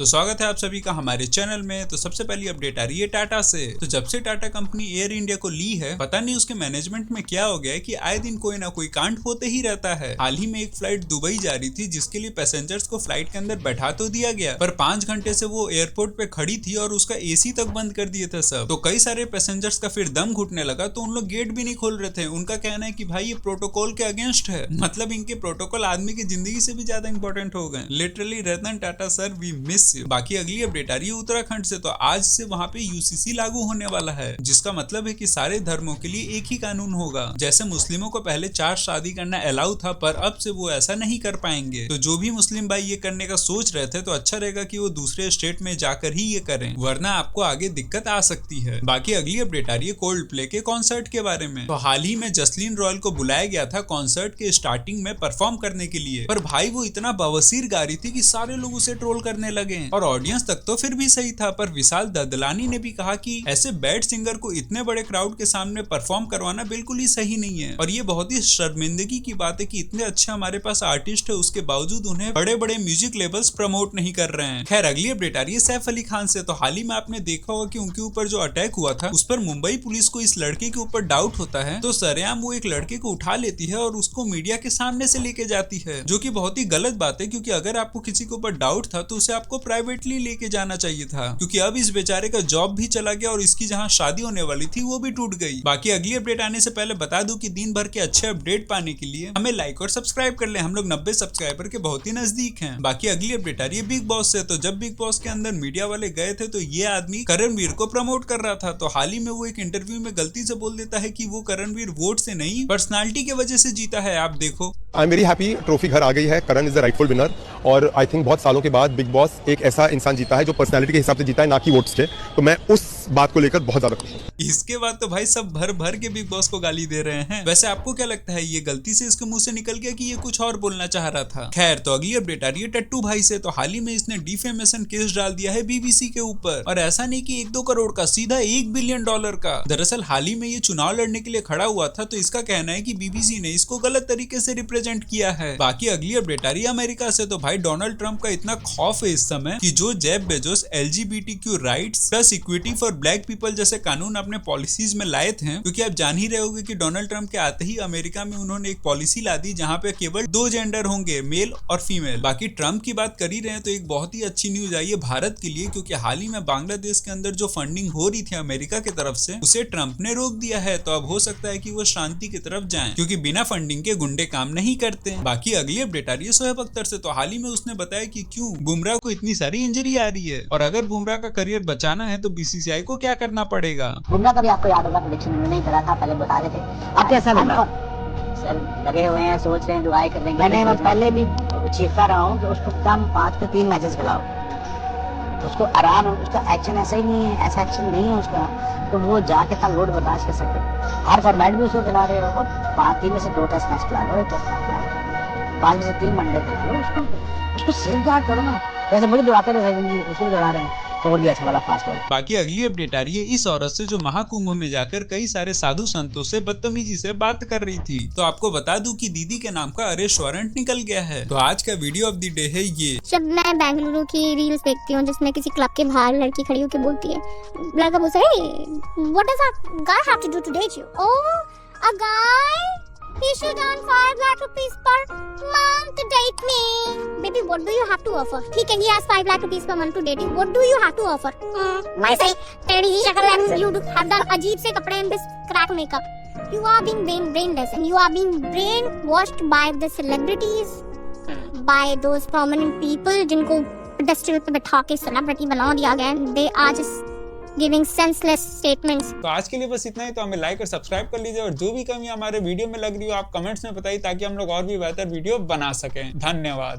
तो स्वागत है आप सभी का हमारे चैनल में। तो सबसे पहली अपडेट आ रही है टाटा से। तो जब से टाटा कंपनी एयर इंडिया को ली है, पता नहीं उसके मैनेजमेंट में क्या हो गया है कि आए दिन कोई ना कोई कांड होते ही रहता है। हाल ही में एक फ्लाइट दुबई जा रही थी, जिसके लिए पैसेंजर्स को फ्लाइट के अंदर बैठा तो दिया गया, पर 5 घंटे से वो एयरपोर्ट पे खड़ी थी और उसका एसी तक बंद कर दिए थे सब। तो कई सारे पैसेंजर्स का फिर दम घुटने लगा, तो उन लोग गेट भी नहीं खोल रहे थे। उनका कहना है कि भाई ये प्रोटोकॉल के अगेंस्ट है, मतलब इनके प्रोटोकॉल आदमी की जिंदगी से भी ज्यादा इंपॉर्टेंट हो गए। Literally Ratan Tata sir, we miss. बाकी अगली अपडेट आ रही है उत्तराखंड से। तो आज से वहां पे यूसीसी लागू होने वाला है, जिसका मतलब है कि सारे धर्मों के लिए एक ही कानून होगा। जैसे मुस्लिमों को पहले 4 शादी करना अलाउ था, पर अब से वो ऐसा नहीं कर पाएंगे। तो जो भी मुस्लिम भाई ये करने का सोच रहे थे, तो अच्छा रहेगा कि वो दूसरे स्टेट में जाकर ही ये करें, वरना आपको आगे दिक्कत आ सकती है। बाकी अगली अपडेट आ रही है कोल्ड प्ले के कॉन्सर्ट के बारे में। तो हाल ही में जसलीन रॉयल को बुलाया गया था कॉन्सर्ट के स्टार्टिंग में परफॉर्म करने के लिए, पर भाई वो इतना बवासीर गा रही थी कि सारे लोग उसे ट्रोल करने लगे। और ऑडियंस तक तो फिर भी सही था, पर विशाल ददलानी ने भी कहा कि ऐसे बैड सिंगर को इतने बड़े क्राउड के सामने परफॉर्म करवाना बिल्कुल ही सही नहीं है। और ये बहुत ही शर्मिंदगी की बात है कि इतने अच्छे हमारे पास आर्टिस्ट है, उसके बावजूद उन्हें बड़े बड़े म्यूजिक लेबल्स प्रमोट नहीं कर रहे हैं। खैर अगली अपडेट आ रही है सैफ अली खान से। तो हाल ही में आपने देखा होगा कि उनके ऊपर जो अटैक हुआ था, उस पर मुंबई पुलिस को इस लड़के के ऊपर डाउट होता है, तो सरेआम वो एक लड़के को उठा लेती है और उसको मीडिया के सामने से लेके जाती है, जो कि बहुत ही गलत बात है। क्योंकि अगर आपको किसी के ऊपर डाउट था, तो उसे आपको प्राइवेटली लेके जाना चाहिए था, क्योंकि अब इस बेचारे का जॉब भी चला गया और इसकी जहां शादी होने वाली थी वो भी टूट गई। बाकी अगली अपडेट आने से पहले बता दूं कि दिन भर के अच्छे अपडेट पाने के लिए हमें लाइक और सब्सक्राइब कर ले। हम लोग 90 सब्सक्राइबर के बहुत ही नजदीक हैं। बाकी अगली अपडेट आ रही है बिग बॉस से। तो जब बिग बॉस के अंदर मीडिया वाले गए थे, तो ये आदमी करणवीर को प्रमोट कर रहा था। तो हाल ही में वो एक इंटरव्यू में गलती से बोल देता है कि वो करणवीर वोट से नहीं, पर्सनालिटी की वजह से जीता है। आप देखो, I am very happy, trophy घर आ गई है, करण इज द राइटफुल विनर। और आई थिंक बहुत सालों के बाद बिग बॉस एक ऐसा इंसान जीता है जो पर्सनालिटी के हिसाब से जीता है, ना कि वोट्स के। तो मैं उस बात को लेकर बहुत ज्यादा खुश हूं। इसके बाद तो भाई सब भर भर के बिग बॉस को गाली दे रहे हैं। वैसे आपको क्या लगता है, ये गलती से इसके मुंह से निकल गया कि ये कुछ और बोलना चाह रहा था? खैर तो अगली अपडेट आ रही है टट्टू भाई से। तो हाल ही में इसने डिफेमेशन केस डाल दिया है बीबीसी के ऊपर, और ऐसा नहीं कि 1-2 करोड़ का, सीधा $1 बिलियन का। दरअसल हाल ही में ये चुनाव लड़ने के लिए खड़ा हुआ था, तो इसका कहना है कि बीबीसी ने इसको गलत तरीके से रिप्रेजेंट किया है। बाकी अगली अपडेट आ रही है अमेरिका से। तो भाई डोनाल्ड ट्रंप का इतना खौफ है इस समय कि जो Jeff Bezos LGBTQ rights plus equity for black people जैसे कानून अपने पॉलिसीज में लाए थे, क्योंकि आप जान ही रहे होंगे कि डोनाल्ड ट्रंप के आते ही अमेरिका में उन्होंने एक पॉलिसी ला दी जहां पे केवल 2 जेंडर होंगे, मेल और फीमेल। बाकी ट्रंप की बात कर ही रहे हैं, तो एक बहुत ही अच्छी न्यूज आई है भारत के लिए, क्योंकि हाल ही में बांग्लादेश के अंदर जो फंडिंग हो रही थी अमेरिका की तरफ से, उसे ट्रंप ने रोक दिया है। तो अब हो सकता है कि वो शांति की तरफ जाएं, क्योंकि बिना फंडिंग के गुंडे काम नहीं करते। बाकी अगली अपडेट आ रही है शोएब अख्तर से। तो हाल ही में उसने बताया कि क्यों बुमराह को इतनी सारी इंजरी आ रही है, और अगर बुमराह का करियर बचाना है तो बीसीसीआई को क्या करना पड़ेगा। बुमराह का भी आपको याद होगा प्रेडिक्शन उन्होंने नहीं करा था, पहले बता रहे थे। अब कैसा लगा? सर लगे हुए हैं, सोच रहे हैं, दुआएं कर रहे हैं। मैं पहले भी चीखता रहा हूँ कि उसको कम 5 से 3 मैचेस खिलाओ, उसको आराम है। उसका एक्शन ऐसा ही नहीं है, ऐसा एक्शन नहीं है उसका, तो वो जाके था लोड बर्दाश्त कर सकते। हर फॉर्मेट भी उसको खिला रहे हो, 3 में से 2 टेस्ट मैच खिला लो, 5 में से 3 वनडे खिला लो, उसको सेफ गार्ड करो ना। वैसे मुझे दौड़ाते रहे, उसको दौड़ा रहे हैं, तो भी अच्छा वाला फास्ट हो। बाकी अगली अपडेट आ रही है इस औरत से, जो महाकुंभ में जाकर कई सारे साधु संतों से बदतमीजी से बात कर रही थी। तो आपको बता दूं कि दीदी के नाम का अरेस्ट वारंट निकल गया है। तो आज का वीडियो ऑफ द डे है ये। जब मैं बेंगलुरु की रील्स देखती हूँ जिसमें किसी क्लब के बाहर लड़की खड़ी होकर बोलती है, लड़का बोलता है, what does a guy have to do to date you? Oh, a guy, he should earn 5 lakh rupees per month to date me. Baby, what do you have to offer? ठीक है, he has 5 lakh rupees per month to date you. What do you have to offer? मैं सही तेरी ही शक्ल है, you have done अजीब से कपड़े and this crack makeup. You are being brainless and you are being brainwashed by the celebrities, by those prominent people जिनको pedestal पे बैठा के सेलिब्रिटी बना दिया गया। They are just giving senseless statements. तो आज के लिए बस इतना ही। तो हमें लाइक और सब्सक्राइब कर लीजिए, और जो भी कमी हमारे वीडियो में लग रही हो आप कमेंट्स में बताइए, ताकि हम लोग और भी बेहतर वीडियो बना सकें। धन्यवाद।